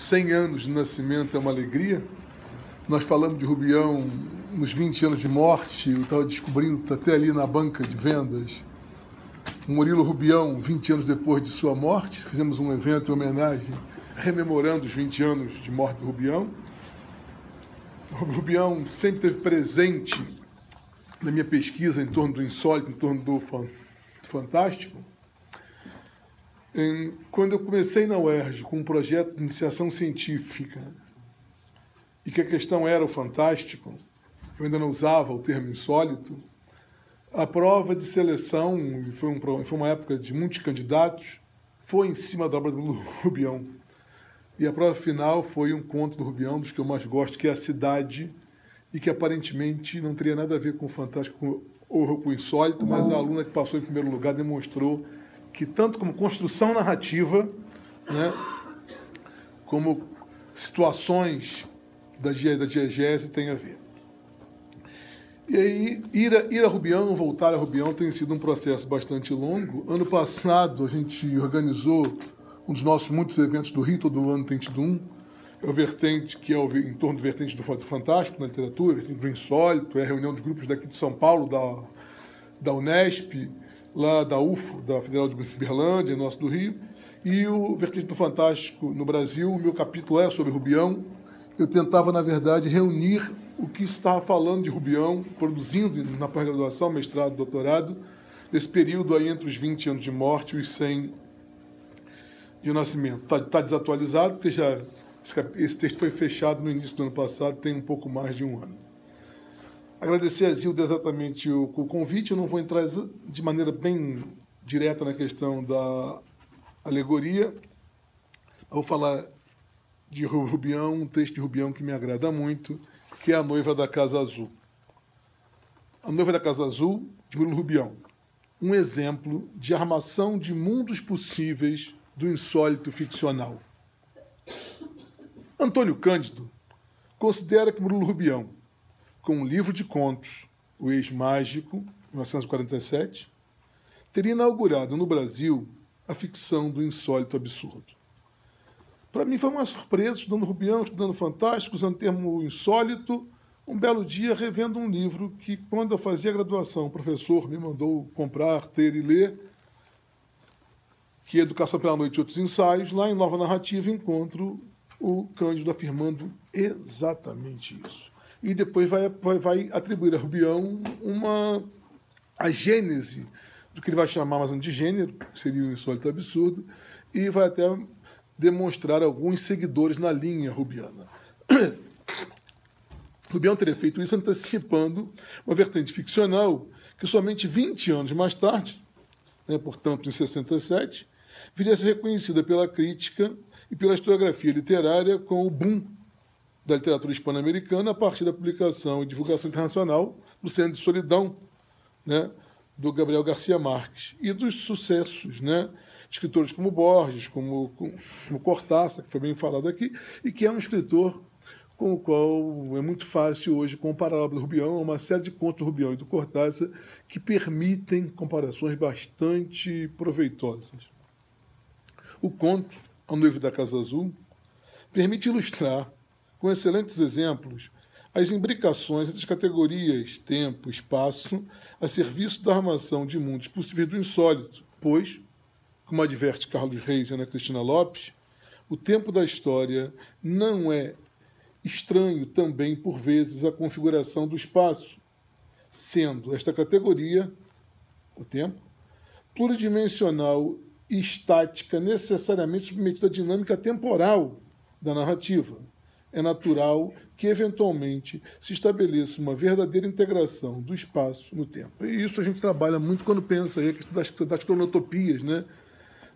100 anos de nascimento é uma alegria. Nós falamos de Rubião nos 20 anos de morte, eu estava descobrindo até ali na banca de vendas. O Murilo Rubião, 20 anos depois de sua morte, fizemos um evento em homenagem, rememorando os 20 anos de morte do Rubião. O Rubião sempre esteve presente na minha pesquisa em torno do insólito, em torno do fantástico. Quando eu comecei na UERJ com um projeto de iniciação científica e que a questão era o fantástico, eu ainda não usava o termo insólito, a prova de seleção, foi uma época de muitos candidatos, foi em cima da obra do Rubião. E a prova final foi um conto do Rubião, dos que eu mais gosto, que é A Cidade, e que aparentemente não teria nada a ver com o fantástico ou com o insólito, mas a aluna que passou em primeiro lugar demonstrou que tanto como construção narrativa, né, como situações da diegese tem a ver. E aí, ir a Rubião, voltar a Rubião, tem sido um processo bastante longo. Ano passado, a gente organizou um dos nossos muitos eventos do Rio, todo ano tem tido um, é o vertente, que é em torno do vertente do fantástico na literatura, vertente do insólito, é a reunião dos grupos daqui de São Paulo, da Unesp, lá da UFO, da Federal de Berlândia, nosso do Rio, e o vertente do fantástico no Brasil. O meu capítulo é sobre Rubião. Eu tentava, na verdade, reunir o que estava falando de Rubião, produzindo na pós-graduação, mestrado, doutorado, nesse período aí entre os 20 anos de morte e os 100 de nascimento. Está desatualizado, porque já esse texto foi fechado no início do ano passado, tem um pouco mais de um ano. Agradecer a Zilda exatamente o convite. Eu não vou entrar de maneira bem direta na questão da alegoria. Eu vou falar de Rubião, um texto de Rubião que me agrada muito, que é A Noiva da Casa Azul. A Noiva da Casa Azul, de Murilo Rubião. Um exemplo de armação de mundos possíveis do insólito ficcional. Antônio Cândido considera que Murilo Rubião, com um livro de contos, O Ex-Mágico, 1947, teria inaugurado no Brasil a ficção do insólito absurdo. Para mim foi uma surpresa, estudando Rubião, estudando Fantástico, usando o termo insólito, um belo dia revendo um livro que, quando eu fazia a graduação, o professor me mandou comprar, ter e ler, que é Educação pela Noite e Outros Ensaios. Lá em Nova Narrativa encontro o Cândido afirmando exatamente isso. E depois vai atribuir a Rubião a gênese do que ele vai chamar mais ou menos de gênero, que seria o insólito absurdo, e vai até demonstrar alguns seguidores na linha rubiana. Rubião teria feito isso antecipando uma vertente ficcional que somente 20 anos mais tarde, portanto em 67, viria a ser reconhecida pela crítica e pela historiografia literária com o boom da literatura hispano-americana a partir da publicação e divulgação internacional do Cem Anos de Solidão, do Gabriel Garcia Marques, e dos sucessos, de escritores como Borges, como Cortázar, que foi bem falado aqui, e que é um escritor com o qual é muito fácil hoje comparar a obra do Rubião a uma série de contos do Rubião e do Cortázar que permitem comparações bastante proveitosas. O conto A Noiva da Casa Azul permite ilustrar, com excelentes exemplos, as imbricações entre as categorias tempo, espaço, a serviço da armação de mundos possíveis do insólito, pois, como adverte Carlos Reis e Ana Cristina Lopes, o tempo da história não é estranho também, por vezes, à configuração do espaço, sendo esta categoria, o tempo, pluridimensional e estática, necessariamente submetida à dinâmica temporal da narrativa. É natural que, eventualmente, se estabeleça uma verdadeira integração do espaço no tempo. E isso a gente trabalha muito quando pensa aí das cronotopias,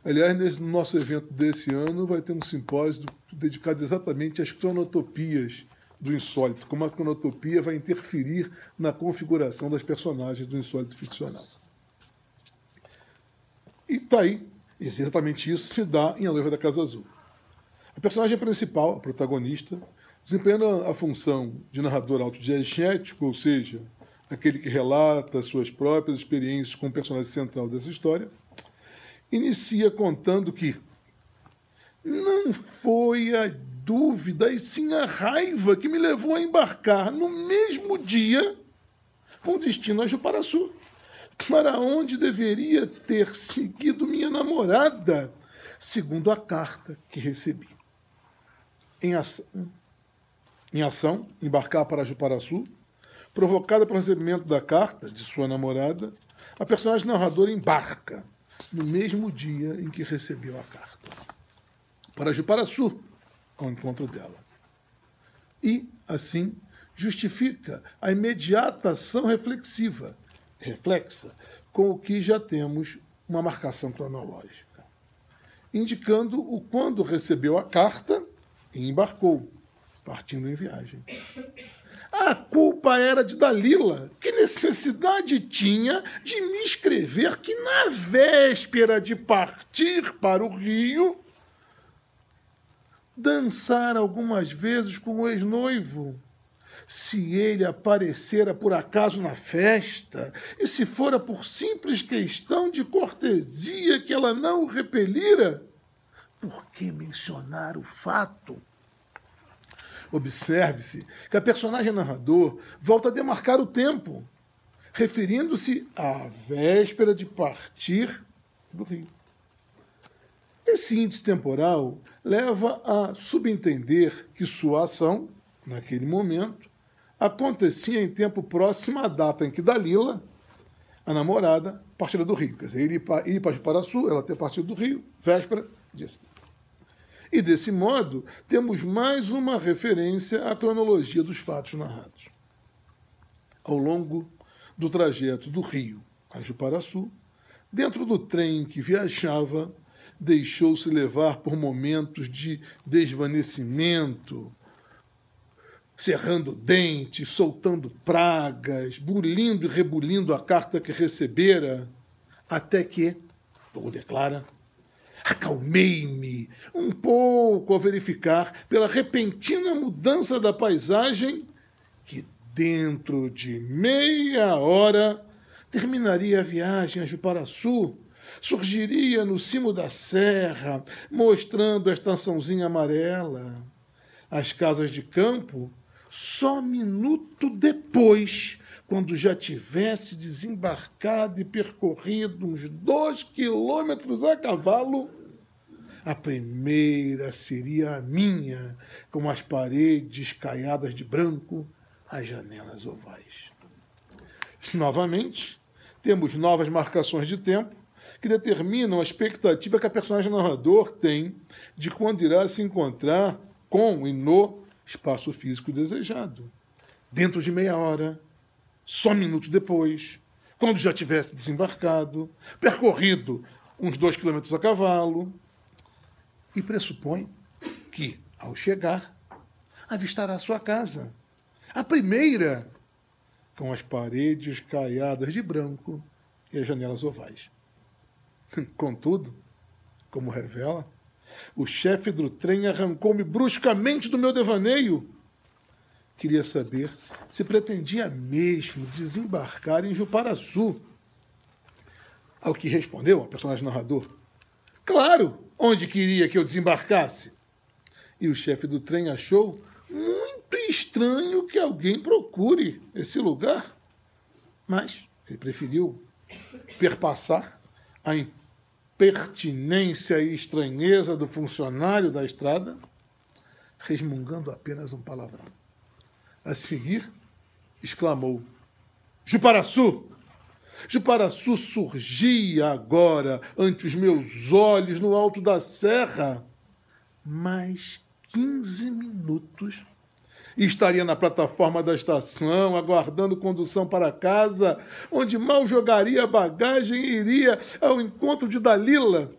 Aliás, no nosso evento desse ano vai ter um simpósio dedicado exatamente às cronotopias do insólito, como a cronotopia vai interferir na configuração das personagens do insólito ficcional. E está aí, exatamente isso se dá em A Noiva da Casa Azul. A personagem principal, a protagonista, desempenhando a função de narrador autodiegético, ou seja, aquele que relata suas próprias experiências com o personagem central dessa história, inicia contando que não foi a dúvida, e sim a raiva que me levou a embarcar no mesmo dia com destino a Juparaçu, para onde deveria ter seguido minha namorada, segundo a carta que recebi. Em ação, embarcar para Juparaçu, provocada pelo recebimento da carta de sua namorada, a personagem narradora embarca no mesmo dia em que recebeu a carta, para Juparaçu, ao encontro dela. E, assim, justifica a imediata ação reflexa, com o que já temos uma marcação cronológica, indicando o quando recebeu a carta e embarcou, partindo em viagem. A culpa era de Dalila. Que necessidade tinha de me escrever que na véspera de partir para o Rio, dançar algumas vezes com o ex-noivo? Se ele aparecera por acaso na festa, e se fora por simples questão de cortesia que ela não o repelira, por que mencionar o fato? Observe-se que a personagem narrador volta a demarcar o tempo, referindo-se à véspera de partir do Rio. Esse índice temporal leva a subentender que sua ação, naquele momento, acontecia em tempo próximo à data em que Dalila, a namorada, partira do Rio. Quer dizer, ele ir para Juparaçu, ela ter partido do Rio, véspera, dia seguinte. E, desse modo, temos mais uma referência à cronologia dos fatos narrados. Ao longo do trajeto do Rio a Juparaçu, dentro do trem que viajava, deixou-se levar por momentos de desvanecimento, cerrando dentes, soltando pragas, bulindo e rebulindo a carta que recebera, até que, como declara, acalmei-me um pouco ao verificar, pela repentina mudança da paisagem, que dentro de meia hora terminaria a viagem a Juparaçu, surgiria no cimo da serra, mostrando a estaçãozinha amarela. As casas de campo, só minuto depois, quando já tivesse desembarcado e percorrido uns 2 quilômetros a cavalo, a primeira seria a minha, com as paredes caiadas de branco, as janelas ovais. Novamente, temos novas marcações de tempo que determinam a expectativa que a personagem narrador tem de quando irá se encontrar com e no espaço físico desejado. Dentro de meia hora, só minutos depois, quando já tivesse desembarcado, percorrido uns 2 quilômetros a cavalo, e pressupõe que, ao chegar, avistará a sua casa, a primeira, com as paredes caiadas de branco e as janelas ovais. Contudo, como revela, o chefe do trem arrancou-me bruscamente do meu devaneio. Queria saber se pretendia mesmo desembarcar em Juparaçu. Ao que respondeu a personagem narrador: claro, onde queria que eu desembarcasse? E o chefe do trem achou muito estranho que alguém procure esse lugar. Mas ele preferiu perpassar a impertinência e estranheza do funcionário da estrada, resmungando apenas um palavrão. A seguir, exclamou: Juparaçu! Juparaçu surgia agora ante os meus olhos no alto da serra. Mais 15 minutos e estaria na plataforma da estação, aguardando condução para casa, onde mal jogaria a bagagem e iria ao encontro de Dalila.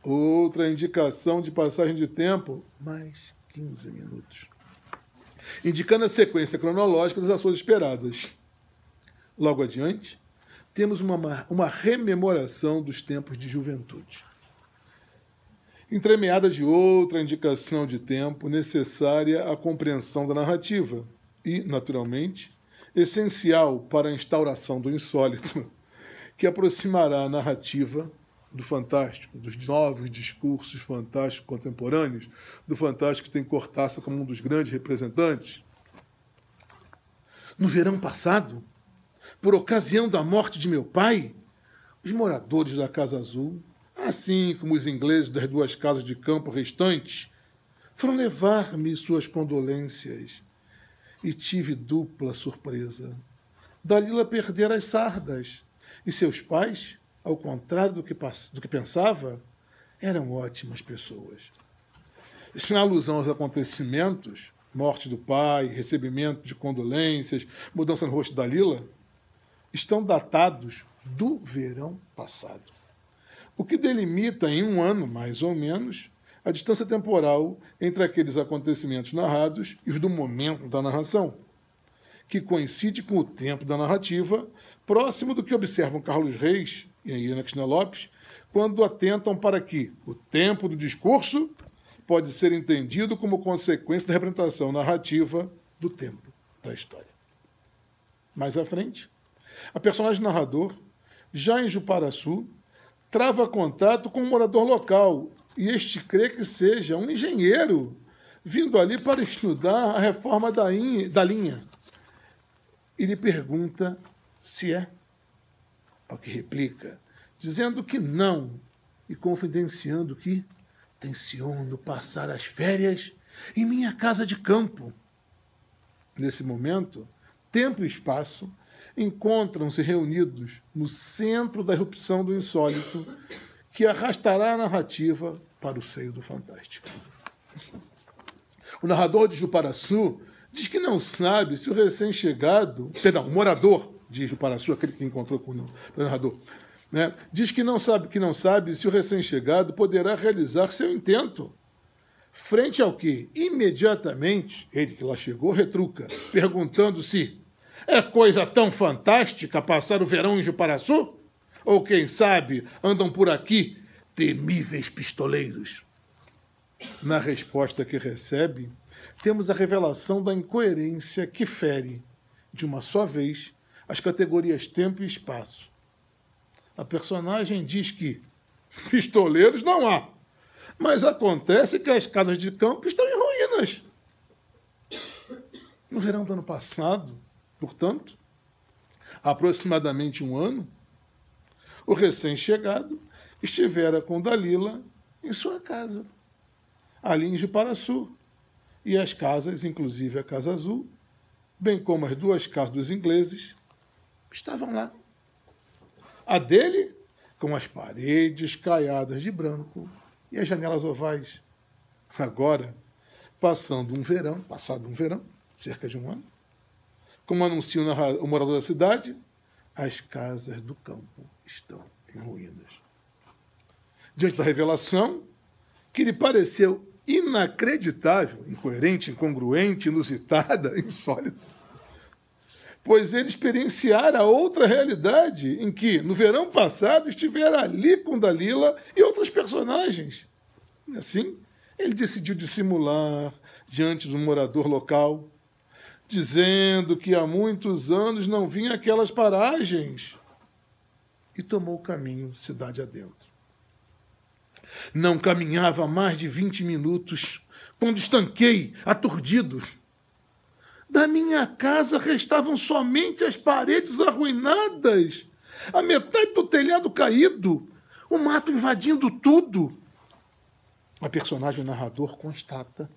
Outra indicação de passagem de tempo, mais 15 minutos. Indicando a sequência cronológica das ações esperadas. Logo adiante, temos uma rememoração dos tempos de juventude, entremeada de outra indicação de tempo necessária à compreensão da narrativa e, naturalmente, essencial para a instauração do insólito, que aproximará a narrativa do fantástico, dos novos discursos fantásticos contemporâneos, do fantástico que tem Cortázar como um dos grandes representantes. No verão passado, por ocasião da morte de meu pai, os moradores da Casa Azul, assim como os ingleses das 2 casas de campo restantes, foram levar-me suas condolências. E tive dupla surpresa. Dalila perdera as sardas, e seus pais, ao contrário do que pensava, eram ótimas pessoas. Sem alusão aos acontecimentos, morte do pai, recebimento de condolências, mudança no rosto de Dalila, estão datados do verão passado. O que delimita em 1 ano, mais ou menos, a distância temporal entre aqueles acontecimentos narrados e os do momento da narração, que coincide com o tempo da narrativa, próximo do que observam Carlos Reis e Ana Cristina Lopes, quando atentam para que o tempo do discurso pode ser entendido como consequência da representação narrativa do tempo da história. Mais à frente, a personagem narrador, já em Juparaçu, trava contato com um morador local, e este crê que seja um engenheiro vindo ali para estudar a reforma da linha. E lhe pergunta se é. Ao que replica, dizendo que não e confidenciando que tenciono passar as férias em minha casa de campo. Nesse momento, tempo e espaço encontram-se reunidos no centro da erupção do insólito, que arrastará a narrativa para o seio do fantástico. O narrador de Juparaçu diz que não sabe se o recém-chegado... Perdão, o morador de Juparaçu, aquele que encontrou com o narrador, né, diz que não sabe se o recém-chegado poderá realizar seu intento. Frente ao que, imediatamente, ele que lá chegou, retruca, perguntando se é coisa tão fantástica passar o verão em Juparaçu? Ou, quem sabe, andam por aqui temíveis pistoleiros? Na resposta que recebe, temos a revelação da incoerência que fere, de uma só vez, as categorias tempo e espaço. A personagem diz que pistoleiros não há, mas acontece que as casas de campo estão em ruínas. No verão do ano passado, portanto, há aproximadamente 1 ano, o recém-chegado estivera com Dalila em sua casa, ali em Juparaçu, e as casas, inclusive a Casa Azul, bem como as 2 casas dos ingleses, estavam lá. A dele, com as paredes caiadas de branco e as janelas ovais. Agora, passado um verão, cerca de 1 ano, como anuncia o morador da cidade, as casas do campo estão em ruínas. Diante da revelação, que lhe pareceu inacreditável, incoerente, incongruente, inusitada, insólita, pois ele experienciara outra realidade em que, no verão passado, estivera ali com Dalila e outros personagens. Assim, ele decidiu dissimular diante do morador local, dizendo que há muitos anos não vinha aquelas paragens, e tomou o caminho cidade adentro. Não caminhava mais de 20 minutos, quando estanquei, aturdido. Da minha casa restavam somente as paredes arruinadas, a metade do telhado caído, o mato invadindo tudo. A personagem narrador constata,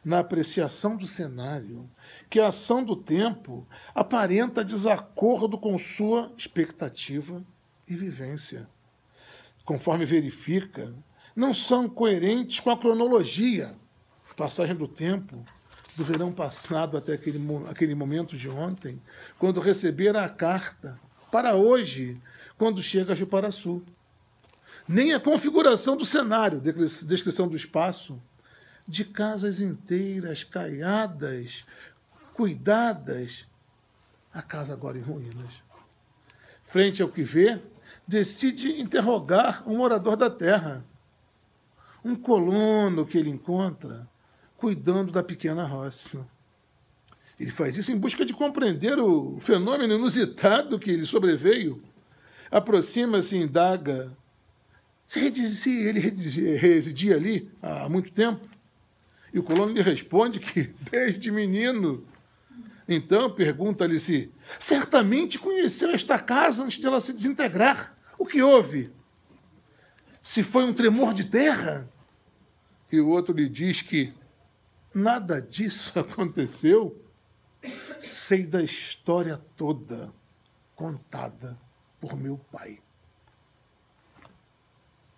na apreciação do cenário, que a ação do tempo aparenta desacordo com sua expectativa e vivência. Conforme verifica, não são coerentes com a cronologia, passagem do tempo, do verão passado até aquele momento de ontem, quando recebera a carta, para hoje, quando chega a Juparaçu. Nem a configuração do cenário, descrição do espaço, de casas inteiras, caiadas, cuidadas, a casa agora em ruínas. Frente ao que vê, decide interrogar um morador da terra, um colono que ele encontra cuidando da pequena roça. Ele faz isso em busca de compreender o fenômeno inusitado que lhe sobreveio. Aproxima-se e indaga se ele residia ali há muito tempo. E o colono lhe responde que desde menino. Então pergunta-lhe se certamente conheceu esta casa antes de ela se desintegrar. O que houve? Se foi um tremor de terra? E o outro lhe diz que nada disso aconteceu. Sei da história toda contada por meu pai.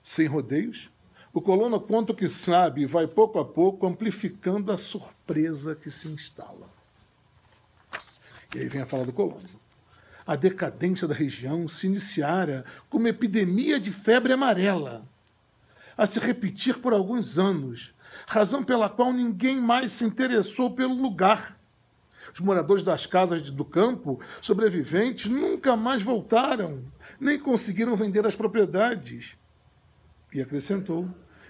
Sem rodeios, o colono conta o que sabe e vai pouco a pouco amplificando a surpresa que se instala. E aí vem a fala do colono. A decadência da região se iniciara com uma epidemia de febre amarela, a se repetir por alguns anos, razão pela qual ninguém mais se interessou pelo lugar. Os moradores das casas do campo, sobreviventes, nunca mais voltaram, nem conseguiram vender as propriedades. E acrescentou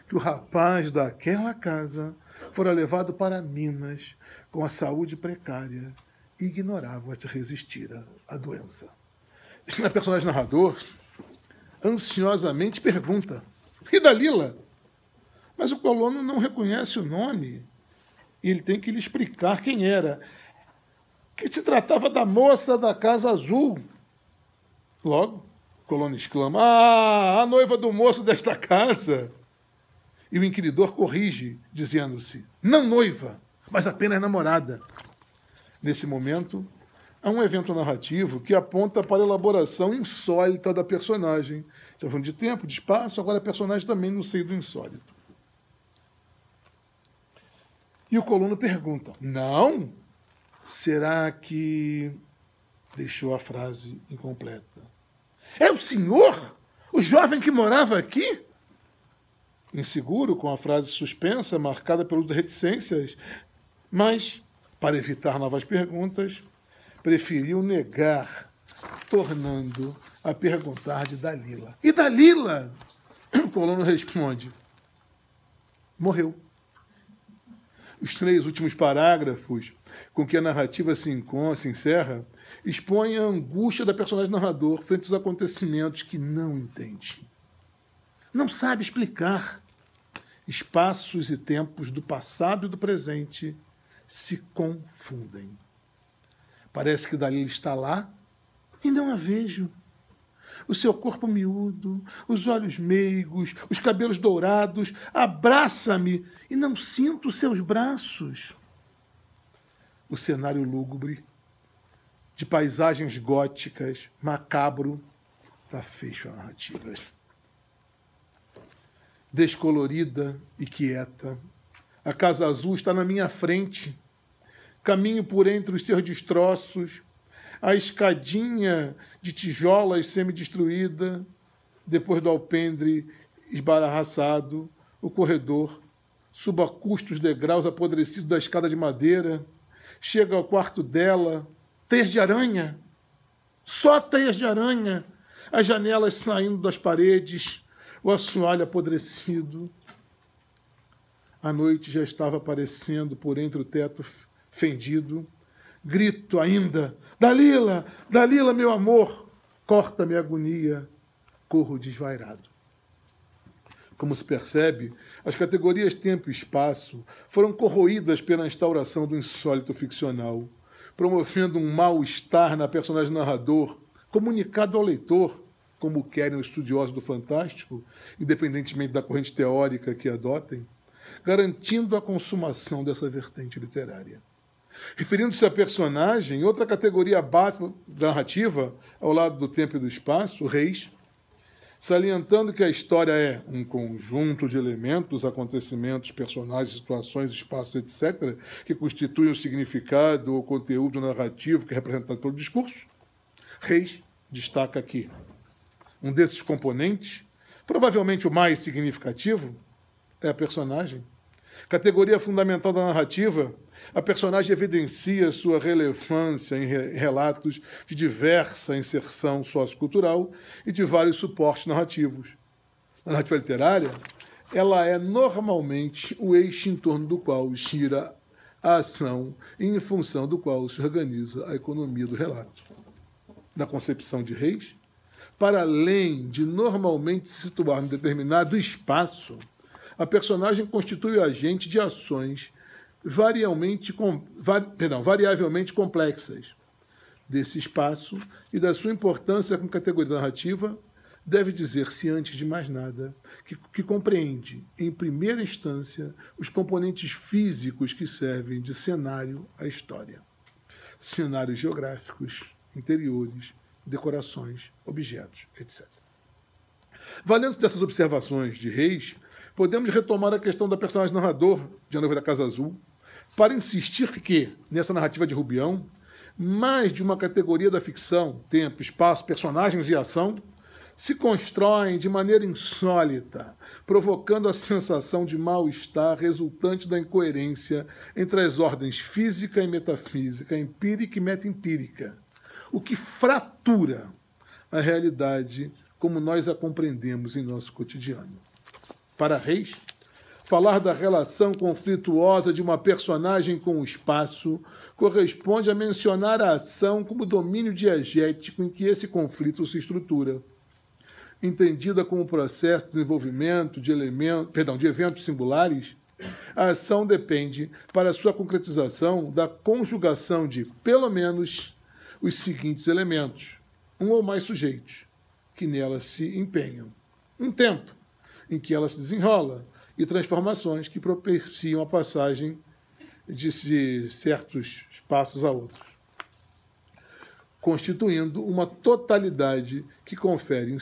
que o rapaz daquela casa fora levado para Minas com a saúde precária e ignorava se resistir à doença. A personagem narrador ansiosamente pergunta: e Dalila? Mas o colono não reconhece o nome e ele tem que lhe explicar quem era. Que se tratava da moça da Casa Azul. Logo, o colono exclama: ah, a noiva do moço desta casa. E o inquiridor corrige, dizendo-se: não noiva, mas apenas namorada. Nesse momento, há um evento narrativo que aponta para a elaboração insólita da personagem. Estamos falando de tempo, de espaço, agora a personagem também no seio do insólito. E o colono pergunta: não? Será que deixou a frase incompleta? É o senhor? O jovem que morava aqui? Inseguro, com a frase suspensa, marcada pelas reticências, mas, para evitar novas perguntas, preferiu negar, tornando a perguntar de Dalila. E Dalila? O colono responde: morreu. Os 3 últimos parágrafos com que a narrativa se encerra expõem a angústia da personagem narrador frente aos acontecimentos que não entende. Não sabe explicar. Espaços e tempos do passado e do presente se confundem. Parece que Dalila está lá e não a vejo. O seu corpo miúdo, os olhos meigos, os cabelos dourados, abraça-me e não sinto os seus braços. O cenário lúgubre, de paisagens góticas, macabro, dá fecho à narrativa. Descolorida e quieta, a Casa Azul está na minha frente. Caminho por entre os seus destroços, a escadinha de tijolas semi-destruída, depois do alpendre esbaraçado, o corredor, subo a custo os degraus apodrecidos da escada de madeira, chega ao quarto dela, teias de aranha, só teias de aranha, as janelas saindo das paredes, o assoalho apodrecido. A noite já estava aparecendo por entre o teto fendido. Grito ainda: Dalila, Dalila, meu amor! Corta-me a agonia, corro desvairado. Como se percebe, as categorias tempo e espaço foram corroídas pela instauração do insólito ficcional, promovendo um mal-estar na personagem narrador, comunicado ao leitor, como querem os estudiosos do fantástico, independentemente da corrente teórica que adotem, garantindo a consumação dessa vertente literária. Referindo-se à personagem, outra categoria básica da narrativa, ao lado do tempo e do espaço, Reis, salientando que a história é um conjunto de elementos, acontecimentos, personagens, situações, espaços, etc., que constituem o significado ou conteúdo narrativo que é representado pelo discurso. Reis destaca aqui um desses componentes, provavelmente o mais significativo, é a personagem. Categoria fundamental da narrativa, a personagem evidencia sua relevância em relatos de diversa inserção sociocultural e de vários suportes narrativos. Na narrativa literária, ela é normalmente o eixo em torno do qual gira a ação e em função do qual se organiza a economia do relato. Na concepção de Reis, para além de normalmente se situar em determinado espaço, a personagem constitui o agente de ações variavelmente complexas. Desse espaço e da sua importância como categoria narrativa, deve dizer-se, antes de mais nada, que compreende, em primeira instância, os componentes físicos que servem de cenário à história. Cenários geográficos, interiores, decorações, objetos, etc. Valendo dessas observações de Reis, podemos retomar a questão da personagem narrador de A Noiva da Casa Azul, para insistir que, nessa narrativa de Rubião, mais de uma categoria da ficção, tempo, espaço, personagens e ação, se constroem de maneira insólita, provocando a sensação de mal-estar resultante da incoerência entre as ordens física e metafísica, empírica e metaempírica, o que fratura a realidade como nós a compreendemos em nosso cotidiano. Para Reis, falar da relação conflituosa de uma personagem com o espaço corresponde a mencionar a ação como domínio diegético em que esse conflito se estrutura. Entendida como processo de desenvolvimento de eventos singulares, a ação depende, para sua concretização, da conjugação de, pelo menos, os seguintes elementos, um ou mais sujeitos, que nela se empenham, um tempo em que ela se desenrola, e transformações que propiciam a passagem de certos espaços a outros, constituindo uma totalidade que confere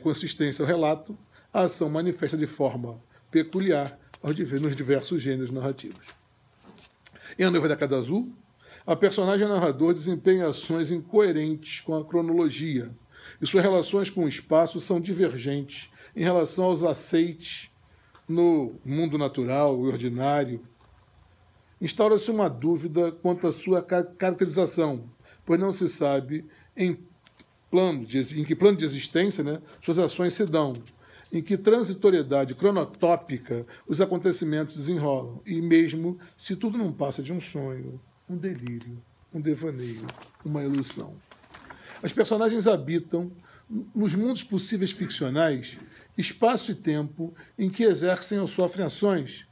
consistência ao relato, a ação manifesta de forma peculiar nos diversos gêneros narrativos. Em A Noiva da Casa Azul, a personagem narrador desempenha ações incoerentes com a cronologia, e suas relações com o espaço são divergentes em relação aos aceites no mundo natural e ordinário. Instaura-se uma dúvida quanto à sua caracterização, pois não se sabe em que plano de existência, suas ações se dão, em que transitoriedade cronotópica os acontecimentos desenrolam, e mesmo se tudo não passa de um sonho, um delírio, um devaneio, uma ilusão. As personagens habitam, nos mundos possíveis ficcionais, espaço e tempo em que exercem ou sofrem ações.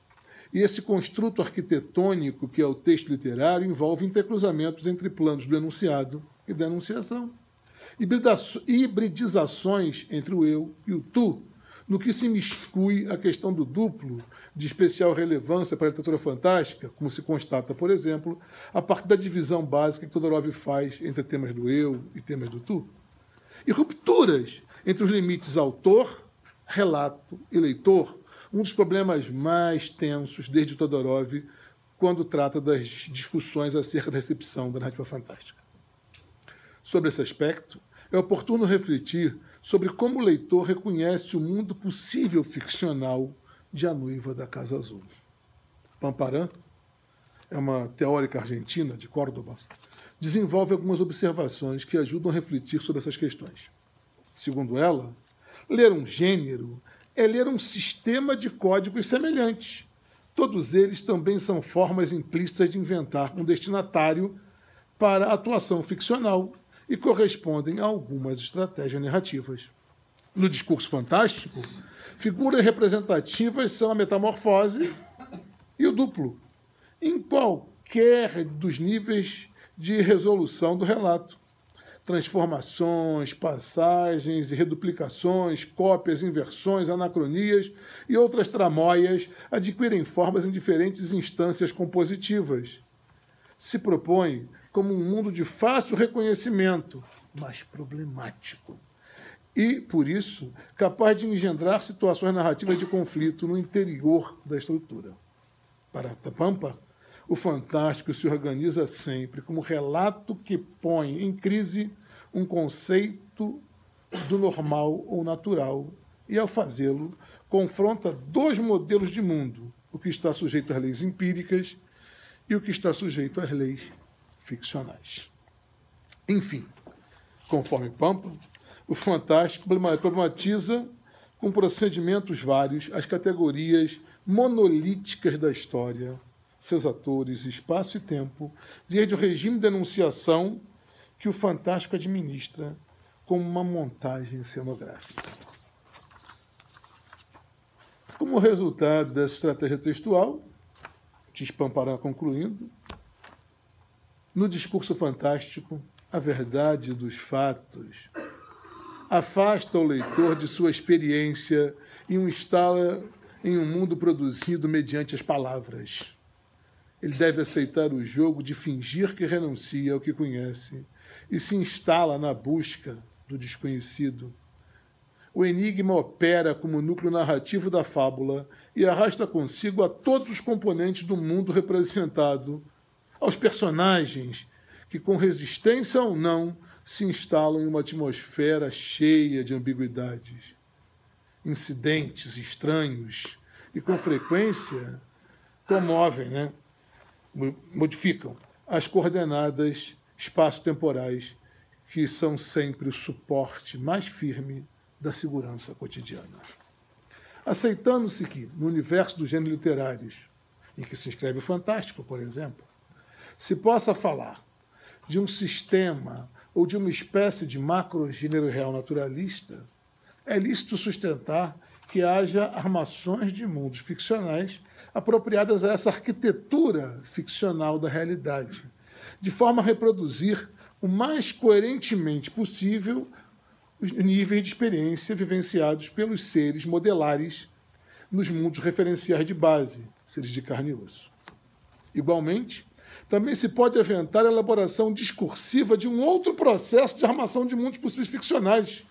E esse construto arquitetônico, que é o texto literário, envolve intercruzamentos entre planos do enunciado e da enunciação. Hibridizações entre o eu e o tu, no que se imiscui a questão do duplo, de especial relevância para a literatura fantástica, como se constata, por exemplo, a partir da divisão básica que Todorov faz entre temas do eu e temas do tu. E rupturas entre os limites autor, relato e leitor, um dos problemas mais tensos desde Todorov, quando trata das discussões acerca da recepção da narrativa fantástica. Sobre esse aspecto, é oportuno refletir sobre como o leitor reconhece o mundo possível ficcional de A Noiva da Casa Azul. Pamparán, é uma teórica argentina de Córdoba, desenvolve algumas observações que ajudam a refletir sobre essas questões. Segundo ela, ler um gênero é ler um sistema de códigos semelhantes. Todos eles também são formas implícitas de inventar um destinatário para a atuação ficcional e correspondem a algumas estratégias narrativas. No discurso fantástico, figuras representativas são a metamorfose e o duplo, em qualquer dos níveis de resolução do relato. Transformações, passagens e reduplicações, cópias, inversões, anacronias e outras tramóias adquirem formas em diferentes instâncias compositivas. Se propõe como um mundo de fácil reconhecimento, mas problemático, e, por isso, capaz de engendrar situações narrativas de conflito no interior da estrutura. Para Pampa, o fantástico se organiza sempre como relato que põe em crise um conceito do normal ou natural e, ao fazê-lo, confronta dois modelos de mundo, o que está sujeito às leis empíricas e o que está sujeito às leis ficcionais. Enfim, conforme Pampa, o fantástico problematiza com procedimentos vários as categorias monolíticas da história, seus atores, espaço e tempo, desde o regime de enunciação que o fantástico administra, como uma montagem cenográfica. Como resultado dessa estratégia textual, diz Pamparin concluindo, no discurso fantástico, a verdade dos fatos afasta o leitor de sua experiência e o instala em um mundo produzido mediante as palavras. Ele deve aceitar o jogo de fingir que renuncia ao que conhece e se instala na busca do desconhecido. O enigma opera como núcleo narrativo da fábula e arrasta consigo a todos os componentes do mundo representado, aos personagens que, com resistência ou não, se instalam em uma atmosfera cheia de ambiguidades. Incidentes estranhos e, com frequência, comovem, modificam as coordenadas espaço-temporais que são sempre o suporte mais firme da segurança cotidiana. Aceitando-se que, no universo dos gêneros literários, em que se escreve o fantástico, por exemplo, se possa falar de um sistema ou de uma espécie de macrogênero real naturalista, é lícito sustentar que haja armações de mundos ficcionais apropriadas a essa arquitetura ficcional da realidade, de forma a reproduzir o mais coerentemente possível os níveis de experiência vivenciados pelos seres modelares nos mundos referenciais de base, seres de carne e osso. Igualmente, também se pode aventar a elaboração discursiva de um outro processo de armação de mundos possíveis ficcionais,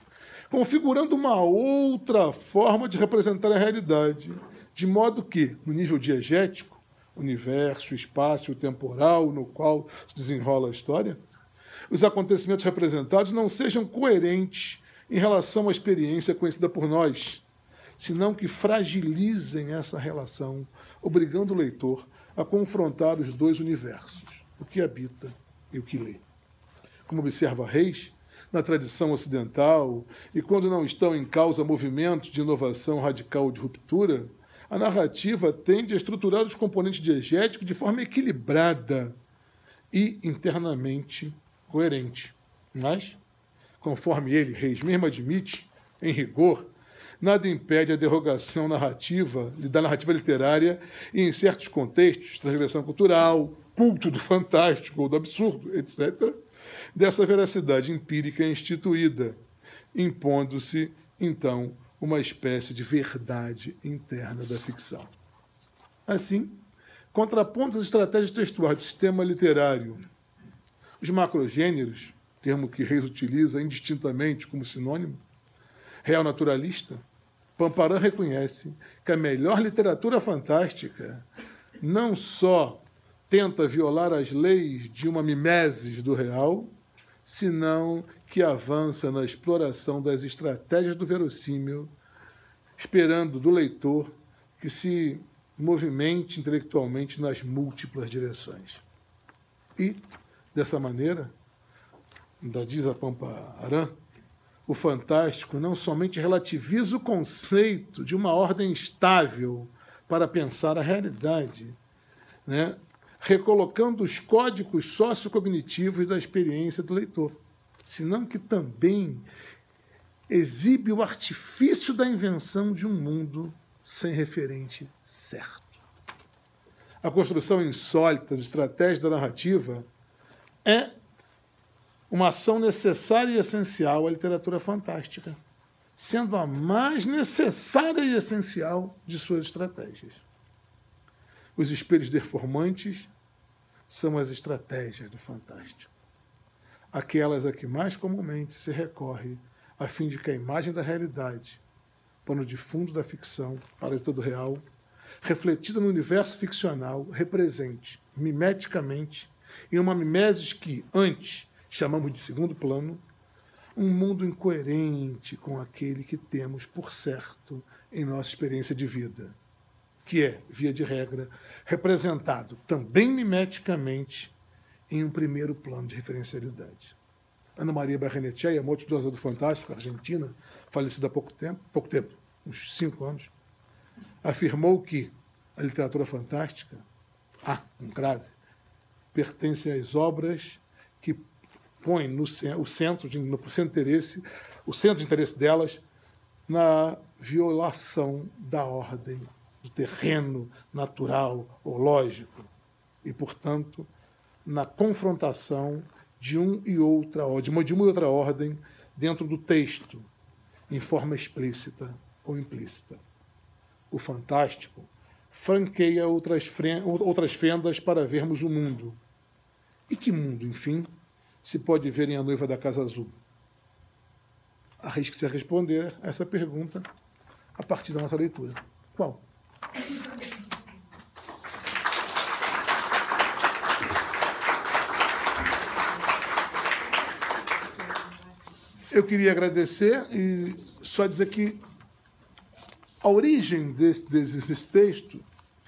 configurando uma outra forma de representar a realidade, de modo que, no nível diegético, universo, espaço temporal no qual se desenrola a história, os acontecimentos representados não sejam coerentes em relação à experiência conhecida por nós, senão que fragilizem essa relação, obrigando o leitor a confrontar os dois universos, o que habita e o que lê. Como observa Reis, na tradição ocidental, e quando não estão em causa movimentos de inovação radical ou de ruptura, a narrativa tende a estruturar os componentes diegéticos de forma equilibrada e internamente coerente. Mas, conforme ele, Reis, mesmo admite, em rigor, nada impede a derrogação narrativa, da narrativa literária e, em certos contextos, transgressão cultural, culto do fantástico ou do absurdo, etc., dessa veracidade empírica instituída, impondo-se, então, uma espécie de verdade interna da ficção. Assim, contrapondo as estratégias textuais do sistema literário, os macrogêneros, termo que Reis utiliza indistintamente como sinônimo, real naturalista, Pamparin reconhece que a melhor literatura fantástica não só tenta violar as leis de uma mimesis do real, senão que avança na exploração das estratégias do verossímil, esperando do leitor que se movimente intelectualmente nas múltiplas direções. E, dessa maneira, diz a Pamparin, o fantástico não somente relativiza o conceito de uma ordem estável para pensar a realidade, recolocando os códigos sociocognitivos da experiência do leitor, senão que também exibe o artifício da invenção de um mundo sem referente certo. A construção insólita das estratégias da narrativa é uma ação necessária e essencial à literatura fantástica, sendo a mais necessária e essencial de suas estratégias. Os espelhos deformantes são as estratégias do fantástico, aquelas a que mais comumente se recorre a fim de que a imagem da realidade, pano de fundo da ficção, parasita do real, refletida no universo ficcional, represente, mimeticamente, em uma mimesis que, antes, chamamos de segundo plano, um mundo incoerente com aquele que temos por certo em nossa experiência de vida, que é, via de regra, representado também mimeticamente em um primeiro plano de referencialidade. Ana Maria Barrenechea, uma estudiosa do Fantástico, argentina, falecida há pouco tempo, uns 5 anos, afirmou que a literatura fantástica, com crase, pertence às obras que põe no centro de interesse delas na violação da ordem do terreno natural ou lógico e, portanto, na confrontação de uma e outra ordem dentro do texto, em forma explícita ou implícita. O fantástico franqueia outras fendas para vermos o mundo. E que mundo, enfim, se pode ver em A Noiva da Casa Azul? Arrisque-se a responder a essa pergunta a partir da nossa leitura. Qual? Eu queria agradecer e só dizer que a origem desse texto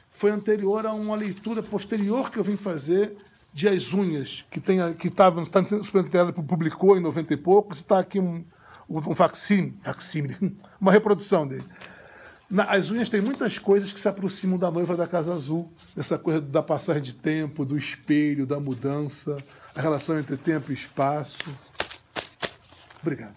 foi anterior a uma leitura posterior que eu vim fazer de As Unhas, que estava no Supernatural, publicou em 90 e poucos, está aqui um facsímile, uma reprodução dele. As Unhas tem muitas coisas que se aproximam da Noiva da Casa Azul, essa coisa da passagem de tempo, do espelho, da mudança, a relação entre tempo e espaço. Obrigado.